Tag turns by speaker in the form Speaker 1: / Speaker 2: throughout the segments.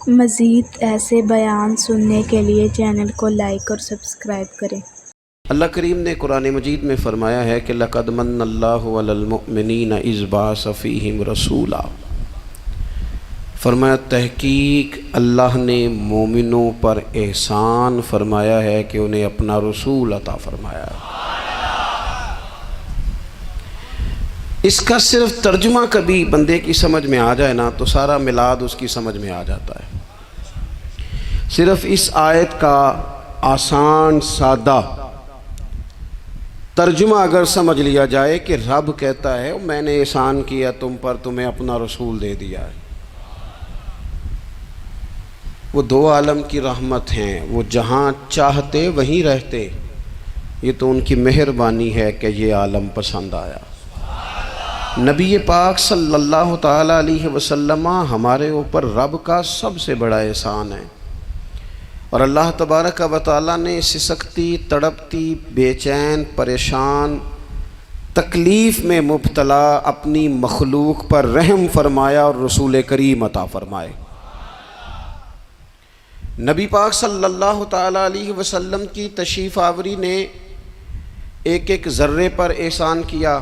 Speaker 1: مزید ایسے بیان سننے کے لیے چینل کو لائک اور سبسکرائب کریں۔
Speaker 2: اللہ کریم نے قرآن مجید میں فرمایا ہے کہ لَقَدْ مَنَّ اللَّهُ عَلَى الْمُؤْمِنِينَ إِذْ بَعَثَ فِيهِمْ رَسُولًا، فرمایا تحقیق اللہ نے مومنوں پر احسان فرمایا ہے کہ انہیں اپنا رسول عطا فرمایا ہے۔ اس کا صرف ترجمہ کبھی بندے کی سمجھ میں آ جائے نا تو سارا میلاد اس کی سمجھ میں آ جاتا ہے۔ صرف اس آیت کا آسان سادہ ترجمہ اگر سمجھ لیا جائے کہ رب کہتا ہے میں نے احسان کیا تم پر، تمہیں اپنا رسول دے دیا ہے۔ وہ دو عالم کی رحمت ہیں، وہ جہاں چاہتے وہیں رہتے، یہ تو ان کی مہربانی ہے کہ یہ عالم پسند آیا۔ نبی پاک صلی اللہ تعالیٰ علیہ وسلم ہمارے اوپر رب کا سب سے بڑا احسان ہے، اور اللہ تبارک و تعالیٰ نے سسکتی، تڑپتی، بے چین، پریشان، تکلیف میں مبتلا اپنی مخلوق پر رحم فرمایا اور رسول کریم عطا فرمائے۔ نبی پاک صلی اللہ تعالیٰ علیہ وسلم کی تشریف آوری نے ایک ایک ذرے پر احسان کیا،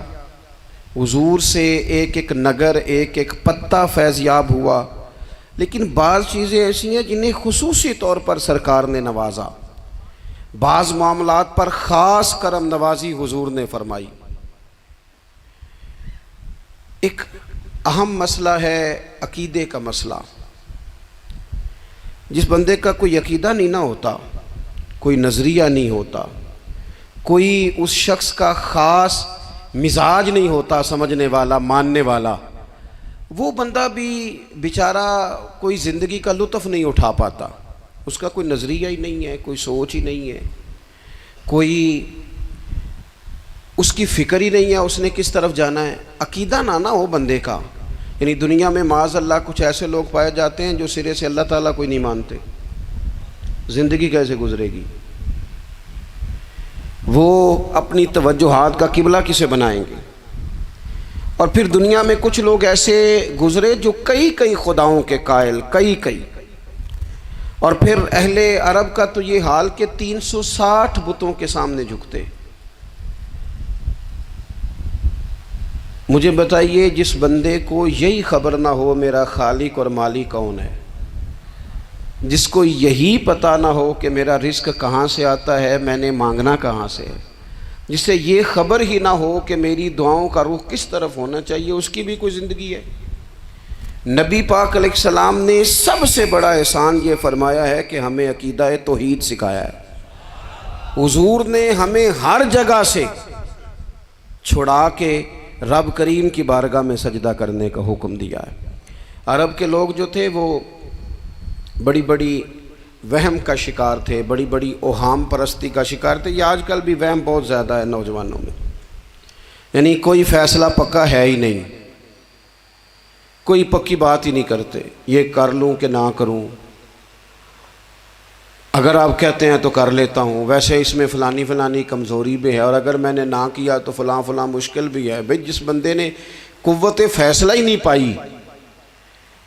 Speaker 2: حضور سے ایک ایک نگر، ایک ایک پتا فیضیاب ہوا، لیکن بعض چیزیں ایسی ہیں جنہیں خصوصی طور پر سرکار نے نوازا، بعض معاملات پر خاص کرم نوازی حضور نے فرمائی۔ ایک اہم مسئلہ ہے عقیدے کا مسئلہ۔ جس بندے کا کوئی عقیدہ نہیں نہ ہوتا، کوئی نظریہ نہیں ہوتا، کوئی اس شخص کا خاص مزاج نہیں ہوتا سمجھنے والا، ماننے والا، وہ بندہ بھی بیچارہ کوئی زندگی کا لطف نہیں اٹھا پاتا۔ اس کا کوئی نظریہ ہی نہیں ہے، کوئی سوچ ہی نہیں ہے، کوئی اس کی فکر ہی نہیں ہے اس نے کس طرف جانا ہے۔ عقیدہ نہ ہو بندے کا، یعنی دنیا میں معاذ اللہ کچھ ایسے لوگ پائے جاتے ہیں جو سرے سے اللہ تعالیٰ کوئی نہیں مانتے، زندگی کیسے گزرے گی؟ وہ اپنی توجہات کا قبلہ کسے بنائیں گے؟ اور پھر دنیا میں کچھ لوگ ایسے گزرے جو کئی خداؤں کے قائل، کئی، اور پھر اہل عرب کا تو یہ حال کہ 360 بتوں کے سامنے جھکتے۔ مجھے بتائیے جس بندے کو یہی خبر نہ ہو میرا خالق اور مالک کون ہے، جس کو یہی پتہ نہ ہو کہ میرا رزق کہاں سے آتا ہے، میں نے مانگنا کہاں سے ہے، جسے یہ خبر ہی نہ ہو کہ میری دعاؤں کا رخ کس طرف ہونا چاہیے، اس کی بھی کوئی زندگی ہے؟ نبی پاک علیہ السلام نے سب سے بڑا احسان یہ فرمایا ہے کہ ہمیں عقیدہ توحید سکھایا ہے۔ حضور نے ہمیں ہر جگہ سے چھڑا کے رب کریم کی بارگاہ میں سجدہ کرنے کا حکم دیا ہے۔ عرب کے لوگ جو تھے وہ بڑی وہم کا شکار تھے، بڑی اوہام پرستی کا شکار تھے۔ یہ آج کل بھی وہم بہت زیادہ ہے نوجوانوں میں، یعنی کوئی فیصلہ پکا ہے ہی نہیں، کوئی پکی بات ہی نہیں کرتے، یہ کر لوں کہ نہ کروں، اگر آپ کہتے ہیں تو کر لیتا ہوں، ویسے اس میں فلانی کمزوری بھی ہے، اور اگر میں نے نہ کیا تو فلاں مشکل بھی ہے۔ بھئی جس بندے نے قوت فیصلہ ہی نہیں پائی،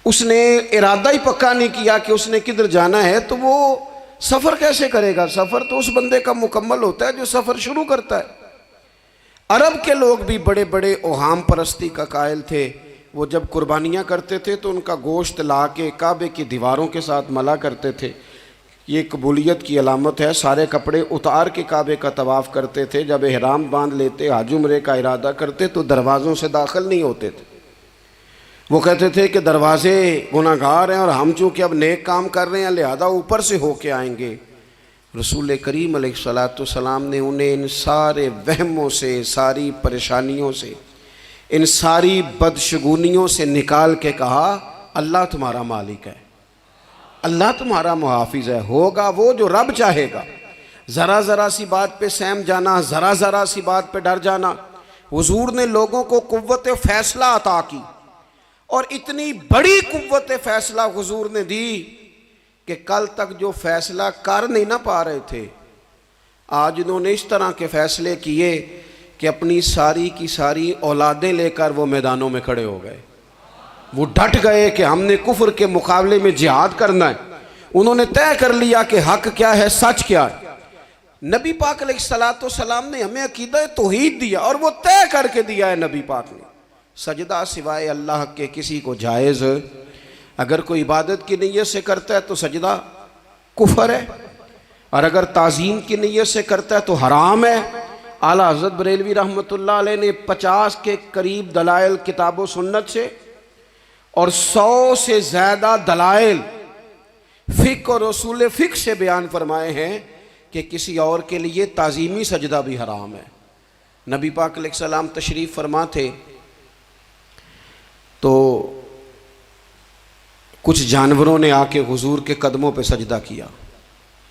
Speaker 2: اس نے ارادہ ہی پکا نہیں کیا کہ اس نے کدھر جانا ہے، تو وہ سفر کیسے کرے گا؟ سفر تو اس بندے کا مکمل ہوتا ہے جو سفر شروع کرتا ہے۔ عرب کے لوگ بھی بڑے اوہام پرستی کا قائل تھے۔ وہ جب قربانیاں کرتے تھے تو ان کا گوشت لا کے کعبے کی دیواروں کے ساتھ ملا کرتے تھے، یہ قبولیت کی علامت ہے۔ سارے کپڑے اتار کے کعبے کا طواف کرتے تھے، جب احرام باندھ لیتے، حج عمرے کا ارادہ کرتے تو دروازوں سے داخل نہیں ہوتے تھے۔ وہ کہتے تھے کہ دروازے گناہگار ہیں اور ہم چونکہ اب نیک کام کر رہے ہیں لہذا اوپر سے ہو کے آئیں گے۔ رسول کریم علیہ السلام نے انہیں ان سارے وہموں سے، ساری پریشانیوں سے، ان ساری بدشگونیوں سے نکال کے کہا اللہ تمہارا مالک ہے، اللہ تمہارا محافظ ہے، ہوگا وہ جو رب چاہے گا۔ ذرا سی بات پہ سہم جانا، ذرا سی بات پہ ڈر جانا۔ حضور نے لوگوں کو قوت فیصلہ عطا کی، اور اتنی بڑی قوت فیصلہ حضور نے دی کہ کل تک جو فیصلہ کر نہیں نہ پا رہے تھے، آج انہوں نے اس طرح کے فیصلے کیے کہ اپنی ساری کی ساری اولادیں لے کر وہ میدانوں میں کھڑے ہو گئے۔ وہ ڈٹ گئے کہ ہم نے کفر کے مقابلے میں جہاد کرنا ہے، انہوں نے طے کر لیا کہ حق کیا ہے، سچ کیا ہے۔ نبی پاک علیہ الصلوۃ والسلام نے ہمیں عقیدہ توحید دیا اور وہ طے کر کے دیا ہے نبی پاک نے، سجدہ سوائے اللہ کے کسی کو جائز، اگر کوئی عبادت کی نیت سے کرتا ہے تو سجدہ کفر ہے، اور اگر تعظیم کی نیت سے کرتا ہے تو حرام ہے۔ اعلیٰ حضرت بریلوی رحمۃ اللہ علیہ نے 50 کے قریب دلائل کتاب و سنت سے اور 100 سے زیادہ دلائل فقہ اور اصول فقہ سے بیان فرمائے ہیں کہ کسی اور کے لیے تعظیمی سجدہ بھی حرام ہے۔ نبی پاک علیہ السلام تشریف فرما تھے تو کچھ جانوروں نے آ کے حضور کے قدموں پہ سجدہ کیا،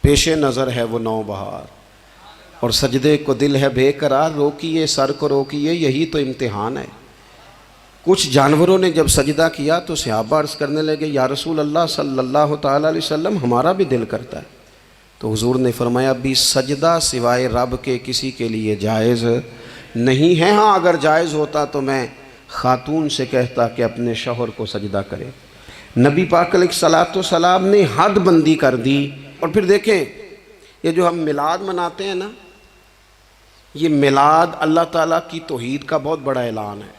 Speaker 2: پیش نظر ہے وہ نوبہار، اور سجدے کو دل ہے بے قرار، روکیے سر کو روکیے، یہی تو امتحان ہے۔ کچھ جانوروں نے جب سجدہ کیا تو صحابہ عرض کرنے لگے یا رسول اللہ صلی اللہ تعالیٰ علیہ وسلم ہمارا بھی دل کرتا ہے، تو حضور نے فرمایا بھی سجدہ سوائے رب کے کسی کے لیے جائز نہیں ہے، ہاں اگر جائز ہوتا تو میں خاتون سے کہتا کہ اپنے شوہر کو سجدہ کرے۔ نبی پاک علیہ الصلوۃ والسلام نے حد بندی کر دی۔ اور پھر دیکھیں یہ جو ہم میلاد مناتے ہیں نا، یہ میلاد اللہ تعالیٰ کی توحید کا بہت بڑا اعلان ہے۔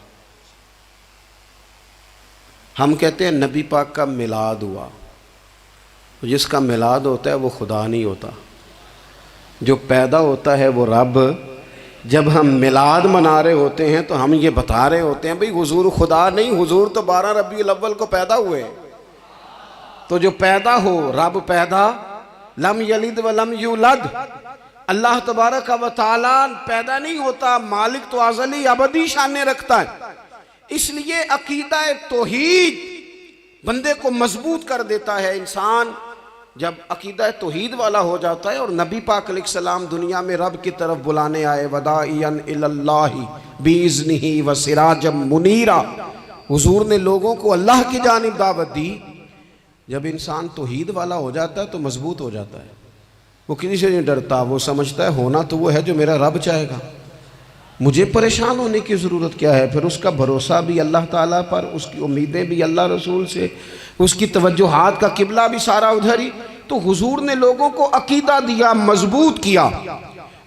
Speaker 2: ہم کہتے ہیں نبی پاک کا میلاد ہوا، جس کا میلاد ہوتا ہے وہ خدا نہیں ہوتا، جو پیدا ہوتا ہے وہ رب۔ جب ہم میلاد منا رہے ہوتے ہیں تو ہم یہ بتا رہے ہوتے ہیں بھئی حضور خدا نہیں، حضور تو 12 ربیع الاول کو پیدا ہوئے، تو جو پیدا ہو رب پیدا، لم یلد ولم یولد، اللہ تبارک و تعالیٰ پیدا نہیں ہوتا، مالک تو ازلی ابدی شانیں رکھتا ہے۔ اس لیے عقیدہ توحید بندے کو مضبوط کر دیتا ہے۔ انسان جب عقیدہ توحید والا ہو جاتا ہے، اور نبی پاک علیہ السلام دنیا میں رب کی طرف بلانے آئے، وداعیا الی اللہ باذنہ وسراجا منیرا، حضور نے لوگوں کو اللہ کی جانب دعوت دی۔ جب انسان توحید والا ہو جاتا ہے تو مضبوط ہو جاتا ہے، وہ کسی سے نہیں ڈرتا، وہ سمجھتا ہے ہونا تو وہ ہے جو میرا رب چاہے گا، مجھے پریشان ہونے کی ضرورت کیا ہے۔ پھر اس کا بھروسہ بھی اللہ تعالیٰ پر، اس کی امیدیں بھی اللہ رسول سے، اس کی توجہات کا قبلہ بھی سارا ادھر ہی۔ تو حضور نے لوگوں کو عقیدہ دیا، مضبوط کیا۔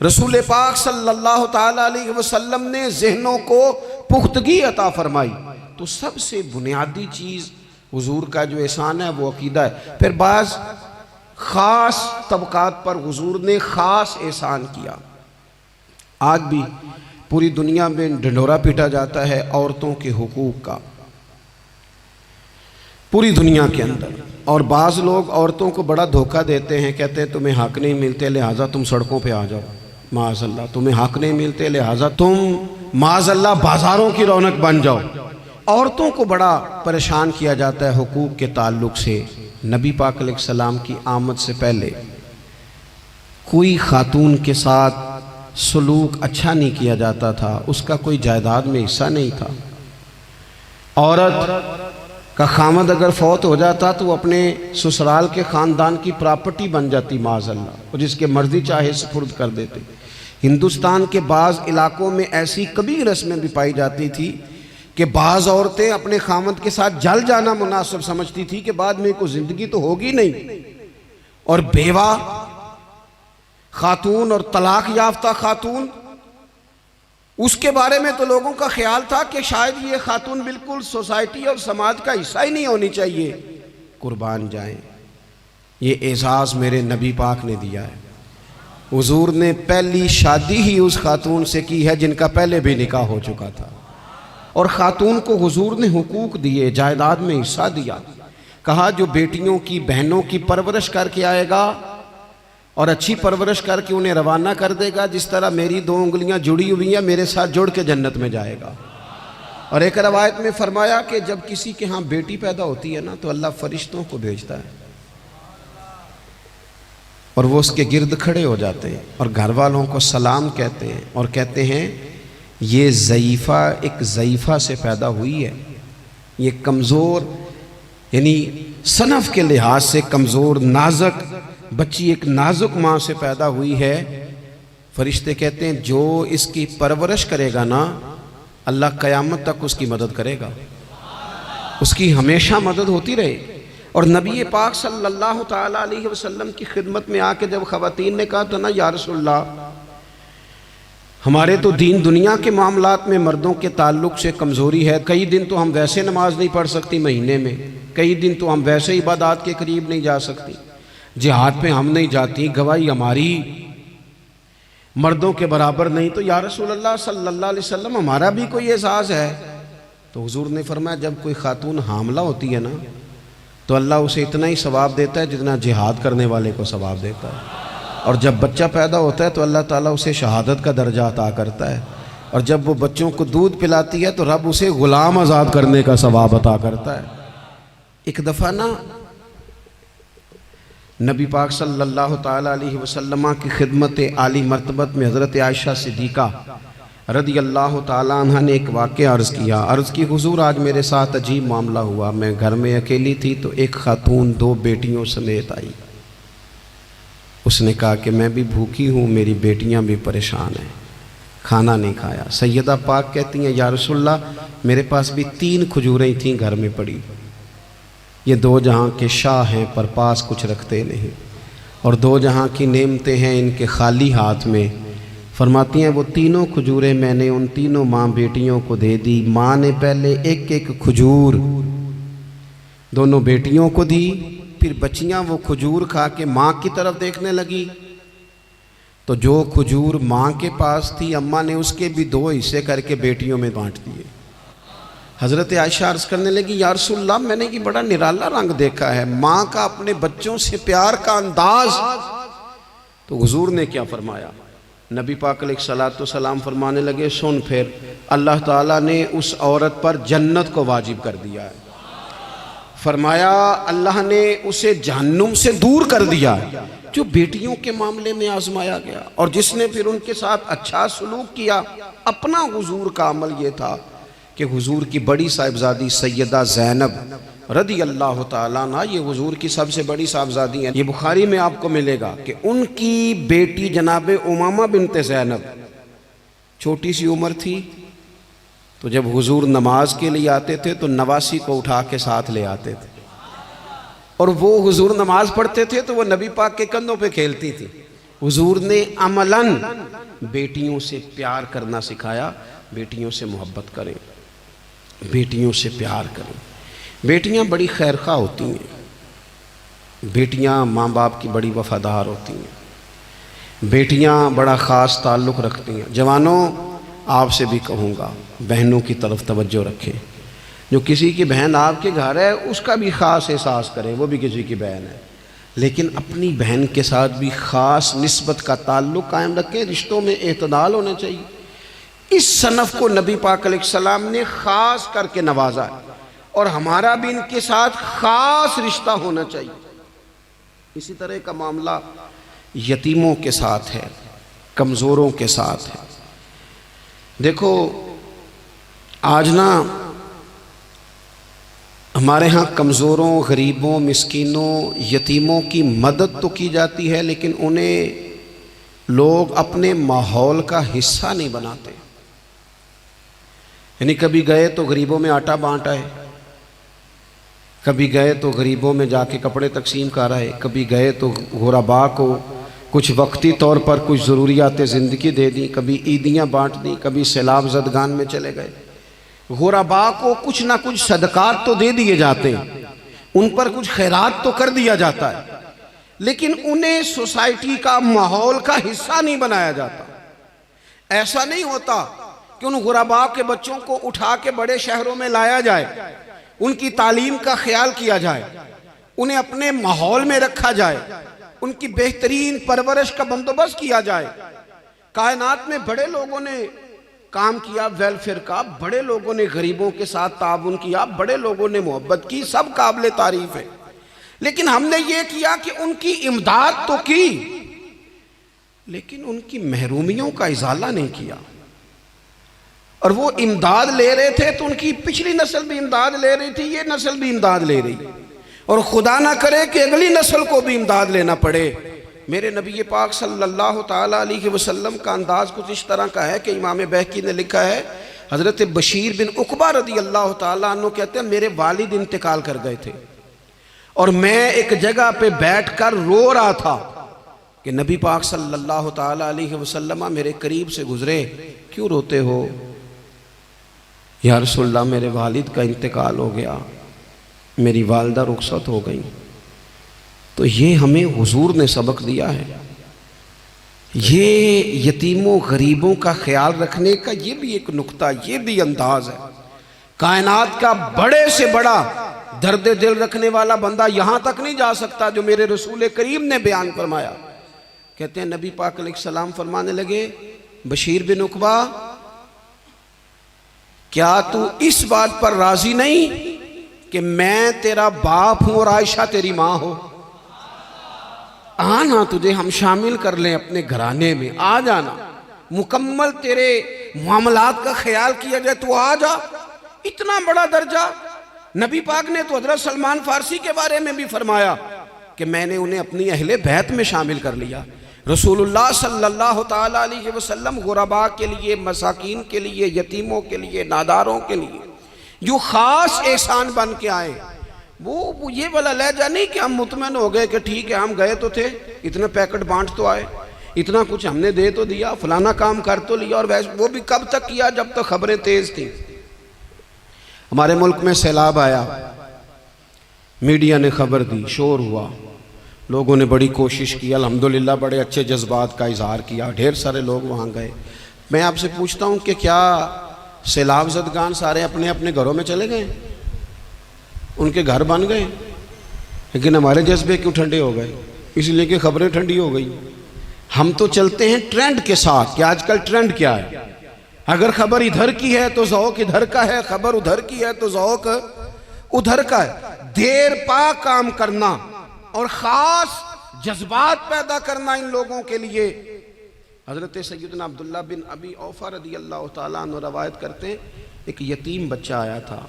Speaker 2: رسول پاک صلی اللہ تعالیٰ علیہ وسلم نے ذہنوں کو پختگی عطا فرمائی۔ تو سب سے بنیادی چیز حضور کا جو احسان ہے وہ عقیدہ ہے۔ پھر بعض خاص طبقات پر حضور نے خاص احسان کیا۔ آج بھی پوری دنیا میں ڈھنڈورا پیٹا جاتا ہے عورتوں کے حقوق کا، پوری دنیا کے اندر، اور بعض لوگ عورتوں کو بڑا دھوکہ دیتے ہیں، کہتے ہیں تمہیں حق نہیں ملتے لہٰذا تم سڑکوں پہ آ جاؤ، معاذ اللہ، تمہیں حق نہیں ملتے لہٰذا تم معاذ اللہ بازاروں کی رونق بن جاؤ۔ عورتوں کو بڑا پریشان کیا جاتا ہے حقوق کے تعلق سے۔ نبی پاک علیہ السلام کی آمد سے پہلے کوئی خاتون کے ساتھ سلوک اچھا نہیں کیا جاتا تھا، اس کا کوئی جائیداد میں حصہ نہیں تھا۔ عورت کا خامد اگر فوت ہو جاتا تو وہ اپنے سسرال کے خاندان کی پراپرٹی بن جاتی، معاذ اللہ، اور جس کے مرضی چاہے سپرد کر دیتے۔ ہندوستان کے بعض علاقوں میں ایسی کبھی رسمیں بھی پائی جاتی تھی کہ بعض عورتیں اپنے خامد کے ساتھ جل جانا مناسب سمجھتی تھی کہ بعد میں کوئی زندگی تو ہوگی نہیں، اور بیوہ خاتون اور طلاق یافتہ خاتون، اس کے بارے میں تو لوگوں کا خیال تھا کہ شاید یہ خاتون بالکل سوسائٹی اور سماج کا حصہ ہی نہیں ہونی چاہیے۔ قربان جائیں، یہ اعزاز میرے نبی پاک نے دیا ہے۔ حضور نے پہلی شادی ہی اس خاتون سے کی ہے جن کا پہلے بھی نکاح ہو چکا تھا، اور خاتون کو حضور نے حقوق دیے، جائیداد میں حصہ دیا۔ کہا جو بیٹیوں کی بہنوں کی پرورش کر کے آئے گا اور اچھی پرورش کر کے انہیں روانہ کر دے گا، جس طرح میری 2 انگلیاں جڑی ہوئی ہیں میرے ساتھ جڑ کے جنت میں جائے گا۔ اور ایک روایت میں فرمایا کہ جب کسی کے ہاں بیٹی پیدا ہوتی ہے نا تو اللہ فرشتوں کو بھیجتا ہے، اور وہ اس کے گرد کھڑے ہو جاتے ہیں اور گھر والوں کو سلام کہتے ہیں، اور کہتے ہیں یہ ضعیفہ ایک ضعیفہ سے پیدا ہوئی ہے، یہ کمزور، یعنی صنف کے لحاظ سے کمزور نازک بچی ایک نازک ماں سے پیدا ہوئی ہے۔ فرشتے کہتے ہیں جو اس کی پرورش کرے گا نا، اللہ قیامت تک اس کی مدد کرے گا۔ اس کی ہمیشہ مدد ہوتی رہے۔ اور نبی پاک صلی اللہ تعالیٰ علیہ وسلم کی خدمت میں آ کے جب خواتین نے کہا تھا نا یا رسول اللہ ہمارے تو دین دنیا کے معاملات میں مردوں کے تعلق سے کمزوری ہے، کئی دن تو ہم ویسے نماز نہیں پڑھ سکتی مہینے میں، کئی دن تو ہم ویسے عبادات کے قریب نہیں جا سکتی، جہاد پہ ہم نہیں جاتی، گواہی ہماری مردوں کے برابر نہیں، تو یا رسول اللہ صلی اللہ علیہ وسلم ہمارا بھی کوئی احساس ہے؟ تو حضور نے فرمایا جب کوئی خاتون حاملہ ہوتی ہے نا تو اللہ اسے اتنا ہی ثواب دیتا ہے جتنا جہاد کرنے والے کو ثواب دیتا ہے، اور جب بچہ پیدا ہوتا ہے تو اللہ تعالیٰ اسے شہادت کا درجہ عطا کرتا ہے، اور جب وہ بچوں کو دودھ پلاتی ہے تو رب اسے غلام آزاد کرنے کا ثواب عطا کرتا ہے۔ ایک دفعہ نا نبی پاک صلی اللہ تعالیٰ علیہ وسلم کی خدمت عالی مرتبت میں حضرت عائشہ صدیقہ رضی اللہ تعالیٰ عنہ نے ایک واقعہ عرض کیا، عرض کی حضور آج میرے ساتھ عجیب معاملہ ہوا، میں گھر میں اکیلی تھی تو ایک خاتون 2 بیٹیوں سمیت آئی، اس نے کہا کہ میں بھی بھوکی ہوں، میری بیٹیاں بھی پریشان ہیں، کھانا نہیں کھایا۔ سیدہ پاک کہتی ہیں یا رسول اللہ میرے پاس بھی 3 کھجوریں تھیں گھر میں پڑی، یہ 2 جہاں کے شاہ ہیں پر پاس کچھ رکھتے نہیں، اور 2 جہاں کی نعمتیں ہیں ان کے خالی ہاتھ میں۔ فرماتی ہیں وہ 3 کھجوریں میں نے ان 3 ماں بیٹیوں کو دے دی، ماں نے پہلے ایک کھجور دونوں بیٹیوں کو دی، پھر بچیاں وہ کھجور کھا کے ماں کی طرف دیکھنے لگی تو جو کھجور ماں کے پاس تھی اماں نے اس کے بھی 2 حصے کر کے بیٹیوں میں بانٹ دیے۔ حضرت عائشہ عرض کرنے لگی یا رسول اللہ میں نے یہ بڑا نرالا رنگ دیکھا ہے، ماں کا اپنے بچوں سے پیار کا انداز۔ تو حضور نے کیا فرمایا؟ نبی پاک علیہ الصلوۃ والسلام فرمانے لگے سن پھر اللہ تعالیٰ نے اس عورت پر جنت کو واجب کر دیا ہے، فرمایا اللہ نے اسے جہنم سے دور کر دیا جو بیٹیوں کے معاملے میں آزمایا گیا، اور جس نے پھر ان کے ساتھ اچھا سلوک کیا۔ اپنا حضور کا عمل یہ تھا کہ حضور کی بڑی صاحبزادی سیدہ زینب رضی اللہ تعالیٰ عنہ، یہ حضور کی سب سے بڑی صاحبزادی ہیں، یہ بخاری میں آپ کو ملے گا کہ ان کی بیٹی جناب امامہ بنت زینب چھوٹی سی عمر تھی، تو جب حضور نماز کے لیے آتے تھے تو نواسی کو اٹھا کے ساتھ لے آتے تھے، اور وہ حضور نماز پڑھتے تھے تو وہ نبی پاک کے کندھوں پہ کھیلتی تھی۔ حضور نے عملاً بیٹیوں سے پیار کرنا سکھایا، بیٹیوں سے محبت کریں، بیٹیوں سے پیار کریں۔ بیٹیاں بڑی خیرخواہ ہوتی ہیں، بیٹیاں ماں باپ کی بڑی وفادار ہوتی ہیں، بیٹیاں بڑا خاص تعلق رکھتی ہیں۔ جوانوں آپ سے بھی کہوں گا بہنوں کی طرف توجہ رکھیں، جو کسی کی بہن آپ کے گھر ہے اس کا بھی خاص احساس کریں، وہ بھی کسی کی بہن ہے، لیکن اپنی بہن کے ساتھ بھی خاص نسبت کا تعلق قائم رکھیں، رشتوں میں اعتدال ہونا چاہیے۔ اس صنف کو نبی پاک علیہ السلام نے خاص کر کے نوازا ہے، اور ہمارا بھی ان کے ساتھ خاص رشتہ ہونا چاہیے۔ اسی طرح کا معاملہ یتیموں کے ساتھ ہے، کمزوروں کے ساتھ ہے۔ دیکھو آج نا ہمارے ہاں کمزوروں، غریبوں، مسکینوں، یتیموں کی مدد تو کی جاتی ہے، لیکن انہیں لوگ اپنے ماحول کا حصہ نہیں بناتے۔ یعنی کبھی گئے تو غریبوں میں آٹا بانٹ آئے، کبھی گئے تو غریبوں میں جا کے کپڑے تقسیم کر آئے، کبھی گئے تو غرباء کو کچھ وقتی طور پر کچھ ضروریات زندگی دے دیں، کبھی عیدیاں بانٹ دیں، کبھی سیلاب زدگان میں چلے گئے۔ غرباء کو کچھ نہ کچھ صدقات تو دے دیے جاتے ہیں، ان پر کچھ خیرات تو کر دیا جاتا ہے، لیکن انہیں سوسائٹی کا ماحول کا حصہ نہیں بنایا جاتا۔ ایسا نہیں ہوتا کہ ان غرباء کے بچوں کو اٹھا کے بڑے شہروں میں لایا جائے، ان کی تعلیم کا خیال کیا جائے، انہیں اپنے ماحول میں رکھا جائے، ان کی بہترین پرورش کا بندوبست کیا جائے۔ کائنات میں بڑے لوگوں نے کام کیا ویلفیئر کا، بڑے لوگوں نے غریبوں کے ساتھ تعاون کیا، بڑے لوگوں نے محبت کی، سب قابل تعریف ہے، لیکن ہم نے یہ کیا کہ ان کی امداد تو کی، لیکن ان کی محرومیوں کا ازالہ نہیں کیا۔ اور وہ امداد لے رہے تھے تو ان کی پچھلی نسل بھی امداد لے رہی تھی، یہ نسل بھی امداد لے رہی، اور خدا نہ کرے کہ اگلی نسل کو بھی امداد لینا پڑے۔ میرے نبی پاک صلی اللہ تعالیٰ علیہ وسلم کا انداز کچھ اس طرح کا ہے کہ امام بہقی نے لکھا ہے حضرت بشیر بن عقبہ رضی اللہ تعالیٰ عنہ کہتے ہیں میرے والد انتقال کر گئے تھے اور میں ایک جگہ پہ بیٹھ کر رو رہا تھا کہ نبی پاک صلی اللہ تعالیٰ علیہ وسلم میرے قریب سے گزرے، کیوں روتے ہو؟ یا رسول اللہ میرے والد کا انتقال ہو گیا، میری والدہ رخصت ہو گئی۔ تو یہ ہمیں حضور نے سبق دیا ہے، یہ یتیموں غریبوں کا خیال رکھنے کا یہ بھی ایک نقطہ، یہ بھی انداز ہے۔ کائنات کا بڑے سے بڑا درد دل رکھنے والا بندہ یہاں تک نہیں جا سکتا جو میرے رسول کریم نے بیان فرمایا۔ کہتے ہیں نبی پاک علیہ السلام فرمانے لگے بشیر بن عقبہ کیا تو اس بات پر راضی نہیں کہ میں تیرا باپ ہوں اور عائشہ تیری ماں ہو؟ آنا تجھے ہم شامل کر لیں اپنے گھرانے میں، آ جانا، مکمل تیرے معاملات کا خیال کیا جائے، تو آ جا۔ اتنا بڑا درجہ نبی پاک نے تو حضرت سلمان فارسی کے بارے میں بھی فرمایا کہ میں نے انہیں اپنی اہل بیت میں شامل کر لیا۔ رسول اللہ صلی اللہ تعالیٰ علیہ وسلم غرباء کے لیے، مساکین کے لیے، یتیموں کے لیے، ناداروں کے لیے جو خاص احسان بن کے آئے، وہ یہ والا لہجہ نہیں کہ ہم مطمئن ہو گئے کہ ٹھیک ہے ہم گئے تو تھے، اتنے پیکٹ بانٹ تو آئے، اتنا کچھ ہم نے دے تو دیا، فلانا کام کر تو لیا، اور وہ بھی کب تک کیا؟ جب تک خبریں تیز تھیں۔ ہمارے ملک میں سیلاب آیا، میڈیا نے خبر دی، شور ہوا، لوگوں نے بڑی کوشش کی، الحمدللہ بڑے اچھے جذبات کا اظہار کیا، ڈھیر سارے لوگ وہاں گئے۔ میں آپ سے پوچھتا ہوں کہ کیا سیلاب زدگان سارے اپنے اپنے گھروں میں چلے گئے؟ ان کے گھر بن گئے، لیکن ہمارے جذبے کیوں ٹھنڈے ہو گئے؟ اس لیے کہ خبریں ٹھنڈی ہو گئی۔ ہم تو چلتے ہیں ٹرینڈ کے ساتھ کہ آج کل ٹرینڈ کیا ہے، اگر خبر ادھر کی ہے تو ذوق ادھر کا ہے، خبر ادھر کی ہے تو ذوق ادھر کا ہے۔ دیر پا کام کرنا اور خاص جذبات پیدا کرنا ان لوگوں کے لیے۔ حضرت سیدنا عبداللہ بن ابی اوفا رضی اللہ تعالیٰ عنہ روایت کرتے ہیں ایک یتیم بچہ آیا تھا،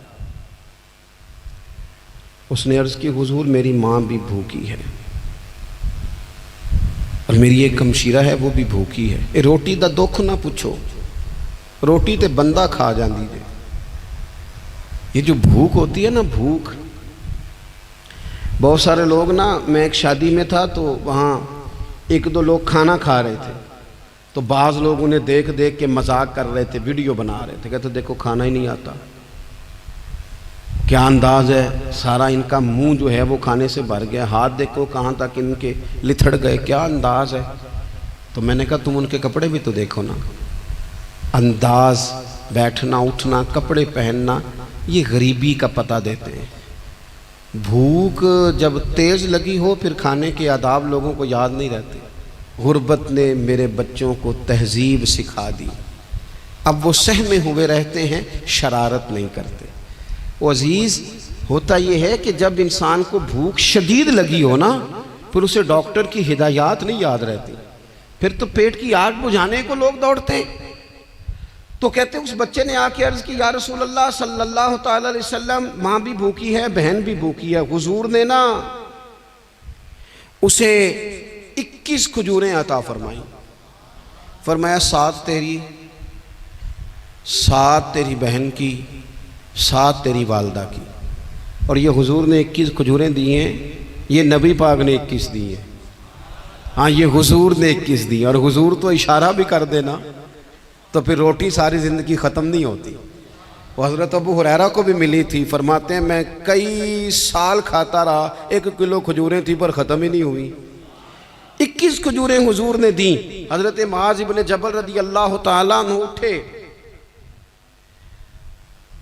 Speaker 2: اس نے عرض کی حضور میری ماں بھی بھوکی ہے اور میری ایک ہمشیرہ ہے وہ بھی بھوکی ہے، اے روٹی دا دکھ نہ پوچھو، روٹی تے بندہ کھا جاندی دے۔ یہ جو بھوک ہوتی ہے نا، بھوک، بہت سارے لوگ نا، میں ایک شادی میں تھا تو وہاں ایک دو لوگ کھانا کھا رہے تھے، تو بعض لوگ انہیں دیکھ دیکھ کے مذاق کر رہے تھے، ویڈیو بنا رہے تھے، کہتے دیکھو کھانا ہی نہیں آتا، کیا انداز ہے، سارا ان کا منہ جو ہے وہ کھانے سے بھر گیا، ہاتھ دیکھو کہاں تک ان کے لتھڑ گئے، کیا انداز ہے۔ تو میں نے کہا تم ان کے کپڑے بھی تو دیکھو نا، انداز، بیٹھنا اٹھنا، کپڑے پہننا، یہ غریبی کا پتہ دیتے ہیں۔ بھوک جب تیز لگی ہو پھر کھانے کے آداب لوگوں کو یاد نہیں رہتے۔ غربت نے میرے بچوں کو تہذیب سکھا دی، اب وہ سہمے ہوئے رہتے ہیں، شرارت نہیں کرتے۔ وہ عزیز ہوتا یہ ہے کہ جب انسان کو بھوک شدید لگی ہو نا، پھر اسے ڈاکٹر کی ہدایات نہیں یاد رہتی، پھر تو پیٹ کی آگ بجھانے کو لوگ دوڑتے ہیں۔ تو کہتے ہیں اس بچے نے آ کے عرض کی یا رسول اللہ صلی اللہ تعالی علیہ وسلم ماں بھی بھوکی ہے، بہن بھی بھوکی ہے۔ حضور نے نا اسے 21 کھجوریں عطا فرمائیں، فرمایا 7 تیری، 7 تیری بہن کی، 7 تیری والدہ کی۔ اور یہ حضور نے 21 کھجوریں دی ہیں، یہ نبی پاک نے 21 دی ہیں، ہاں یہ حضور نے 21 دی ہیں۔ اور حضور تو اشارہ بھی کر دینا تو پھر روٹی ساری زندگی ختم نہیں ہوتی۔ وہ حضرت ابو ہریرہ کو بھی ملی تھی، فرماتے ہیں میں کئی سال کھاتا رہا، 1 کلو کھجوریں تھی پر ختم ہی نہیں ہوئی۔ 21 کھجوریں حضور نے دیں۔ حضرت معاذ ابن جبل رضی اللہ تعالیٰ عنہ اٹھے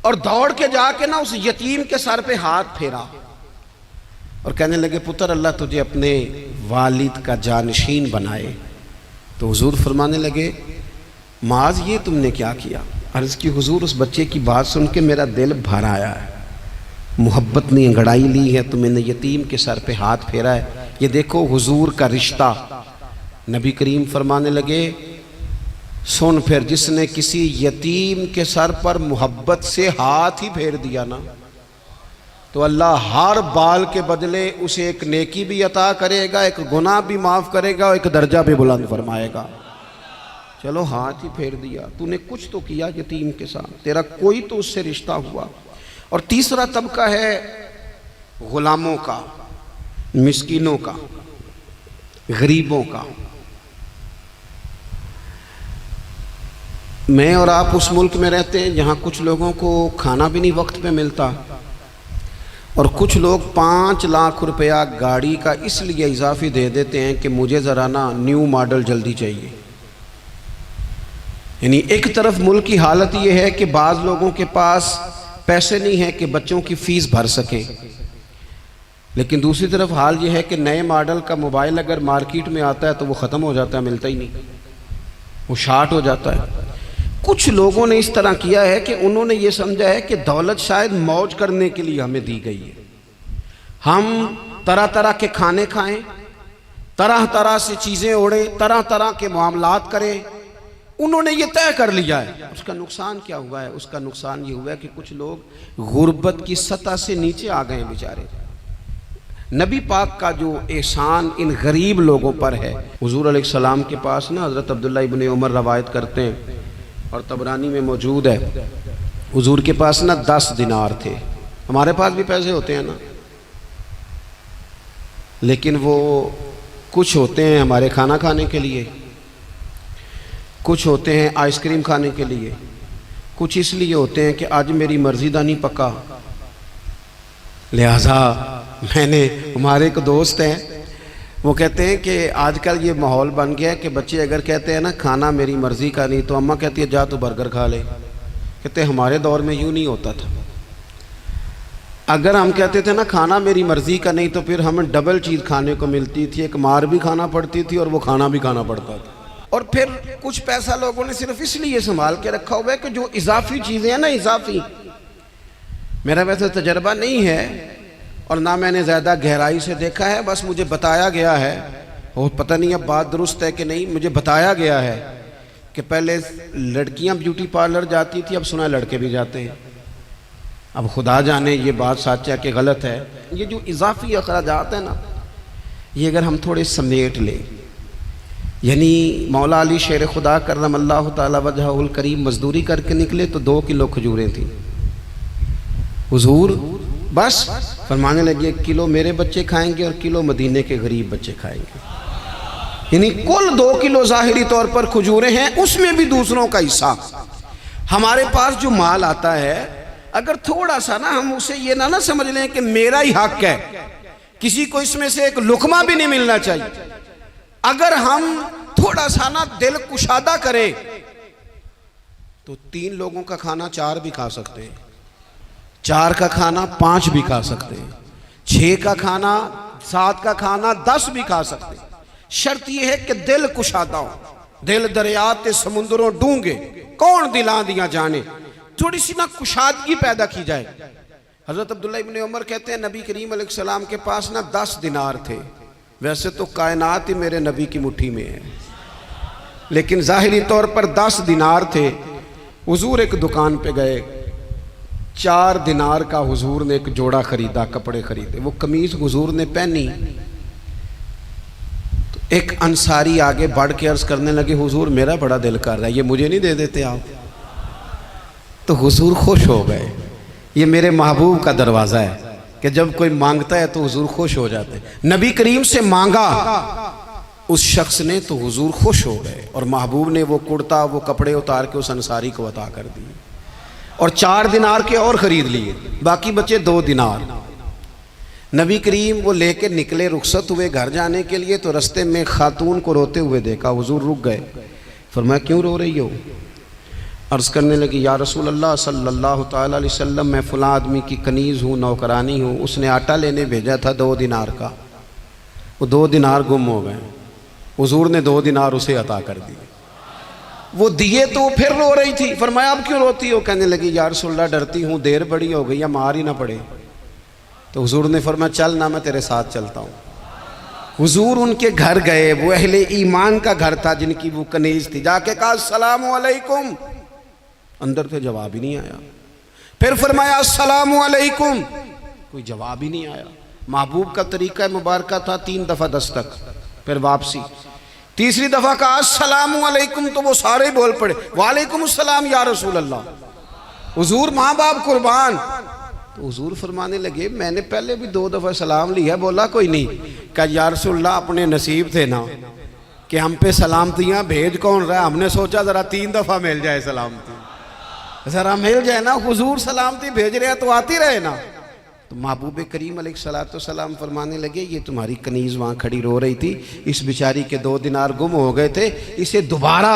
Speaker 2: اور دوڑ کے جا کے نا اس یتیم کے سر پہ ہاتھ پھیرا اور کہنے لگے پتر اللہ تجھے اپنے والد کا جانشین بنائے۔ تو حضور فرمانے لگے معاذ یہ تم نے کیا کیا؟ عرض کی حضور اس بچے کی بات سن کے میرا دل بھر آیا ہے، محبت نے انگڑائی لی ہے تو میں نے یتیم کے سر پہ ہاتھ پھیرا ہے، یہ دیکھو حضور کا رشتہ۔ نبی کریم فرمانے لگے سن پھر جس نے کسی یتیم کے سر پر محبت سے ہاتھ ہی پھیر دیا نا تو اللہ ہر بال کے بدلے اسے ایک نیکی بھی عطا کرے گا، ایک گناہ بھی معاف کرے گا اور ایک درجہ بھی بلند فرمائے گا۔ چلو ہاتھ ہی پھیر دیا، تو نے کچھ تو کیا یتیم کے ساتھ، تیرا کوئی تو اس سے رشتہ ہوا۔ اور تیسرا طبقہ ہے غلاموں کا، مسکینوں کا، غریبوں کا۔ میں اور آپ اس ملک میں رہتے ہیں جہاں کچھ لوگوں کو کھانا بھی نہیں وقت پہ ملتا، اور کچھ لوگ 5 لاکھ روپیہ گاڑی کا اس لیے اضافی دے دیتے ہیں کہ مجھے ذرا نا نیو ماڈل جلدی چاہیے۔ یعنی ایک طرف ملک کی حالت یہ ہے کہ بعض لوگوں کے پاس پیسے نہیں ہیں کہ بچوں کی فیس بھر سکیں، لیکن دوسری طرف حال یہ ہے کہ نئے ماڈل کا موبائل اگر مارکیٹ میں آتا ہے تو وہ ختم ہو جاتا ہے، ملتا ہی نہیں، وہ شارٹ ہو جاتا ہے۔ کچھ لوگوں نے اس طرح کیا ہے کہ انہوں نے یہ سمجھا ہے کہ دولت شاید موج کرنے کے لیے ہمیں دی گئی ہے، ہم طرح طرح کے کھانے کھائیں، طرح طرح سے چیزیں اوڑیں، طرح طرح کے معاملات کریں، انہوں نے یہ طے کر لیا ہے۔ اس کا نقصان کیا ہوا ہے؟ اس کا نقصان یہ ہوا ہے کہ کچھ لوگ غربت کی سطح سے نیچے آ گئے ہیں بیچارے۔ نبی پاک کا جو احسان ان غریب لوگوں پر ہے، حضور علیہ السلام کے پاس نا حضرت عبداللہ ابن عمر روایت کرتے ہیں اور طبرانی میں موجود ہے، حضور کے پاس نا 10 دینار تھے۔ ہمارے پاس بھی پیسے ہوتے ہیں نا، لیکن وہ کچھ ہوتے ہیں ہمارے کھانا کھانے کے لیے، کچھ ہوتے ہیں آئس کریم کھانے کے لیے، کچھ اس لیے ہوتے ہیں کہ آج میری مرضی دا نہیں پکا، لہذا میں نے، ہمارے ایک دوست ہیں وہ کہتے ہیں کہ آج کل یہ ماحول بن گیا ہے کہ بچے اگر کہتے ہیں نا کھانا میری مرضی کا نہیں، تو اماں کہتی ہے جا تو برگر کھا لے۔ کہتے ہیں ہمارے دور میں یوں نہیں ہوتا تھا، اگر ہم کہتے تھے نا کھانا میری مرضی کا نہیں تو پھر ہمیں ڈبل چیز کھانے کو ملتی تھی، ایک مار بھی کھانا پڑتی تھی اور وہ کھانا بھی کھانا پڑتا تھا۔ اور پھر کچھ پیسہ لوگوں نے صرف اس لیے سنبھال کے رکھا ہوا ہے کہ جو اضافی چیزیں ہیں نا، اضافی، میرا ویسے تجربہ نہیں ہے اور نہ میں نے زیادہ گہرائی سے دیکھا ہے، بس مجھے بتایا گیا ہے، اور پتہ نہیں اب بات درست ہے کہ نہیں، مجھے بتایا گیا ہے کہ پہلے لڑکیاں بیوٹی پارلر جاتی تھی، اب سنا ہے لڑکے بھی جاتے ہیں۔ اب خدا جانے یہ بات سچ ہے کہ غلط ہے۔ یہ جو اضافی اخراجات ہیں نا، یہ اگر ہم تھوڑے سمیٹ لیں، یعنی مولا علی شیر خدا کرم اللہ تعالی وجہہ الکریم مزدوری کر کے نکلے تو 2 کلو کھجوریں تھیں، حضور بس فرمانے لگے 1 کلو میرے بچے کھائیں گے اور کلو مدینے کے غریب بچے کھائیں گے، یعنی کل 2 کلو ظاہری طور پر کھجوریں ہیں، اس میں بھی دوسروں کا حصہ۔ ہمارے پاس جو مال آتا ہے اگر تھوڑا سا نا ہم اسے یہ نہ سمجھ لیں کہ میرا ہی حق ہے، کسی کو اس میں سے ایک لقمہ بھی نہیں ملنا چاہیے، اگر ہم تھوڑا سا نا دل کشادہ کریں تو 3 لوگوں کا کھانا 4 بھی کھا سکتے ہیں، 4 کا کھانا 5 بھی کھا سکتے ہیں، 6 کا کھانا 7 کا کھانا 10 بھی کھا سکتے ہیں۔ شرط یہ ہے کہ دل کشادہ ہو، دل دریات سمندروں ڈونگے کون دلاں دیا جانے، تھوڑی سی نا کشادگی پیدا کی جائے۔ حضرت عبداللہ ابن عمر کہتے ہیں نبی کریم علیہ السلام کے پاس نا 10 دینار تھے، ویسے تو کائنات ہی میرے نبی کی مٹھی میں ہے، لیکن ظاہری طور پر 10 دینار تھے۔ حضور ایک دکان پہ گئے، 4 دینار کا حضور نے ایک جوڑا خریدا، کپڑے خریدے، وہ قمیض حضور نے پہنی تو ایک انصاری آگے بڑھ کے عرض کرنے لگے حضور میرا بڑا دل کر رہا ہے، یہ مجھے نہیں دے دیتے آپ؟ تو حضور خوش ہو گئے۔ یہ میرے محبوب کا دروازہ ہے کہ جب کوئی مانگتا ہے تو حضور خوش ہو جاتے ہیں۔ نبی کریم سے مانگا اس شخص نے تو حضور خوش ہو گئے، اور محبوب نے وہ کرتا، وہ کپڑے اتار کے اس انصاری کو عطا کر دیے، اور 4 دینار کے اور خرید لیے، باقی بچے 2 دینار۔ نبی کریم وہ لے کے نکلے، رخصت ہوئے گھر جانے کے لیے، تو رستے میں خاتون کو روتے ہوئے دیکھا، حضور رک گئے، فرمایا کیوں رو رہی ہو؟ عرض کرنے لگی یا رسول اللہ صلی اللہ تعالی علیہ وسلم میں فلاں آدمی کی کنیز ہوں، نوکرانی ہوں، اس نے آٹا لینے بھیجا تھا 2 دینار کا، وہ 2 دینار گم ہو گئے، حضور نے 2 دینار اسے عطا کر دیے، وہ دیے تو وہ پھر رو رہی تھی، فرمایا اب کیوں روتی ہو؟ کہنے لگی یا رسول اللہ ڈرتی ہوں دیر بڑی ہو گئی یا مار ہی نہ پڑے۔ تو حضور نے فرمایا چل نہ میں تیرے ساتھ چلتا ہوں۔ حضور ان کے گھر گئے، وہ اہل ایمان کا گھر تھا جن کی وہ کنیز تھی، جا کے کہا السلام علیکم، اندر سے جواب ہی نہیں آیا، پھر فرمایا السلام علیکم، کوئی جواب ہی نہیں آیا۔ محبوب کا طریقہ مبارکہ تھا 3 دفعہ دستک، پھر واپسی، تیسری دفعہ کہا السلام علیکم تو وہ سارے بول پڑے وعلیکم السلام یا رسول اللہ، حضور ماں باپ قربان۔ تو حضور فرمانے لگے میں نے پہلے بھی 2 دفعہ سلام لیا، بولا کوئی نہیں۔ کہا یا رسول اللہ اپنے نصیب تھے نا کہ ہم پہ سلامتیاں بھیج کون رہا ہے، ہم نے سوچا ذرا 3 دفعہ مل جائے سلامتی، ذرا مل جائے نا، حضور سلامتی بھیج رہے ہیں تو آتی رہے نا۔ تو محبوب کریم علیہ السلام فرمانے لگے یہ تمہاری کنیز وہاں کھڑی رو رہی تھی، اس بیچاری کے 2 دینار گم ہو گئے تھے، اسے دوبارہ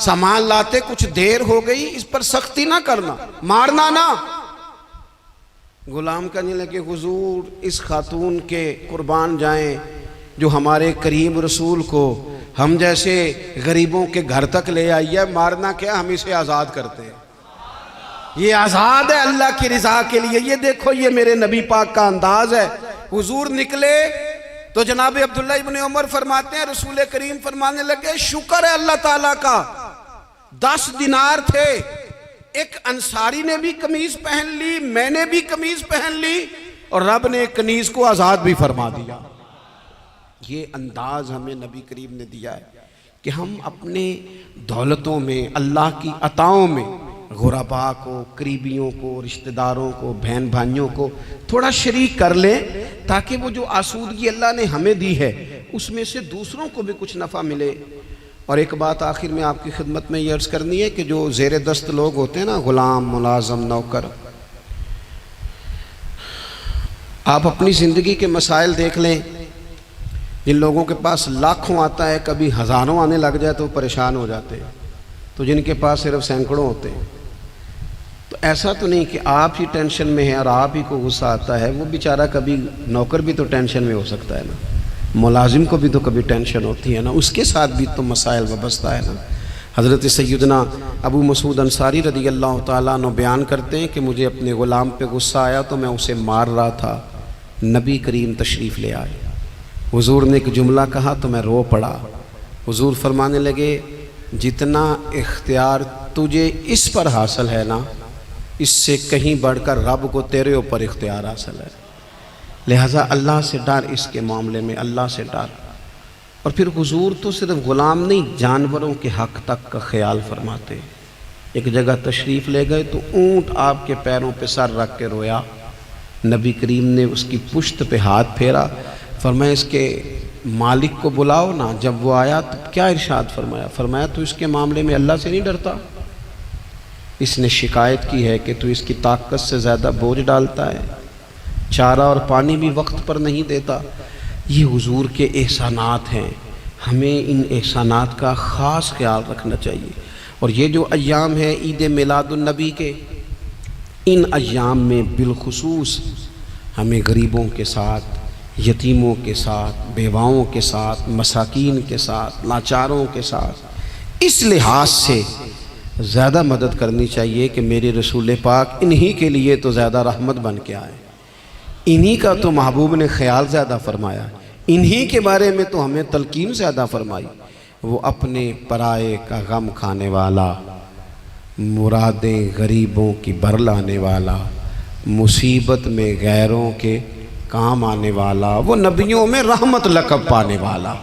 Speaker 2: سامان لاتے کچھ دیر ہو گئی، اس پر سختی نہ کرنا، مارنا نہ۔ غلام کہنے لگے حضور اس خاتون کے قربان جائیں جو ہمارے کریم رسول کو ہم جیسے غریبوں کے گھر تک لے آئی ہے، مارنا کیا، ہم اسے آزاد کرتے ہیں، یہ آزاد ہے اللہ کی رضا کے لیے۔ یہ دیکھو یہ میرے نبی پاک کا انداز ہے۔ حضور نکلے تو جناب عبداللہ ابن عمر فرماتے ہیں رسول کریم فرمانے لگے شکر ہے اللہ تعالیٰ کا، 10 دینار تھے، ایک انصاری نے بھی قمیض پہن لی، میں نے بھی قمیض پہن لی، اور رب نے ایک کنیز کو آزاد بھی فرما دیا۔ یہ انداز ہمیں نبی کریم نے دیا ہے کہ ہم اپنے دولتوں میں، اللہ کی عطاؤں میں غرباء کو، قریبیوں کو، رشتہ داروں کو، بہن بھائیوں کو تھوڑا شریک کر لیں، تاکہ وہ جو آسودگی اللہ نے ہمیں دی ہے اس میں سے دوسروں کو بھی کچھ نفع ملے۔ اور ایک بات آخر میں آپ کی خدمت میں یہ عرض کرنی ہے کہ جو زیر دست لوگ ہوتے ہیں نا، غلام، ملازم، نوکر، آپ اپنی زندگی کے مسائل دیکھ لیں، جن لوگوں کے پاس لاکھوں آتا ہے کبھی ہزاروں آنے لگ جائے تو پریشان ہو جاتے ہیں، تو جن کے پاس صرف سینکڑوں ہوتے ہیں، تو ایسا تو نہیں کہ آپ ہی ٹینشن میں ہیں اور آپ ہی کو غصہ آتا ہے، وہ بیچارہ کبھی نوکر بھی تو ٹینشن میں ہو سکتا ہے نا، ملازم کو بھی تو کبھی ٹینشن ہوتی ہے نا، اس کے ساتھ بھی تو مسائل وابستہ ہے نا۔ حضرت سیدنا ابو مسعود انصاری رضی اللہ تعالیٰ عنہ بیان کرتے ہیں کہ مجھے اپنے غلام پہ غصہ آیا تو میں اسے مار رہا تھا، نبی کریم تشریف لے آئے، حضور نے ایک جملہ کہا تو میں رو پڑا۔ حضور فرمانے لگے جتنا اختیار تجھے اس پر حاصل ہے نا، اس سے کہیں بڑھ کر رب کو تیرے اوپر اختیار حاصل ہے، لہٰذا اللہ سے ڈر، اس کے معاملے میں اللہ سے ڈر۔ اور پھر حضور تو صرف غلام نہیں، جانوروں کے حق تک کا خیال فرماتے۔ ایک جگہ تشریف لے گئے تو اونٹ آپ کے پیروں پہ سر رکھ کے رویا، نبی کریم نے اس کی پشت پہ ہاتھ پھیرا، فرمایا اس کے مالک کو بلاؤ نا۔ جب وہ آیا تو کیا ارشاد فرمایا؟ فرمایا تو اس کے معاملے میں اللہ سے نہیں ڈرتا، اس نے شکایت کی ہے کہ تو اس کی طاقت سے زیادہ بوجھ ڈالتا ہے، چارہ اور پانی بھی وقت پر نہیں دیتا۔ یہ حضور کے احسانات ہیں، ہمیں ان احسانات کا خاص خیال رکھنا چاہیے۔ اور یہ جو ایام ہے عید میلاد النبی کے، ان ایام میں بالخصوص ہمیں غریبوں کے ساتھ، یتیموں کے ساتھ، بیواؤں کے ساتھ، مساکین کے ساتھ، لاچاروں کے ساتھ اس لحاظ سے زیادہ مدد کرنی چاہیے کہ میرے رسول پاک انہی کے لیے تو زیادہ رحمت بن کے آئے، انہی کا تو محبوب نے خیال زیادہ فرمایا، انہی کے بارے میں تو ہمیں تلقین زیادہ فرمائی۔ وہ اپنے پرائے کا غم کھانے والا، مرادیں غریبوں کی بر لانے والا، مصیبت میں غیروں کے کام آنے والا، وہ نبیوں میں رحمت لقب پانے والا۔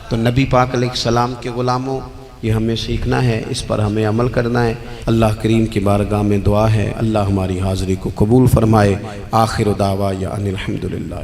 Speaker 2: تو نبی پاک علیہ السلام کے غلاموں، یہ ہمیں سیکھنا ہے، اس پر ہمیں عمل کرنا ہے۔ اللہ کریم کی بارگاہ میں دعا ہے اللہ ہماری حاضری کو قبول فرمائے۔ آخر دعوانا ان الحمدللہ۔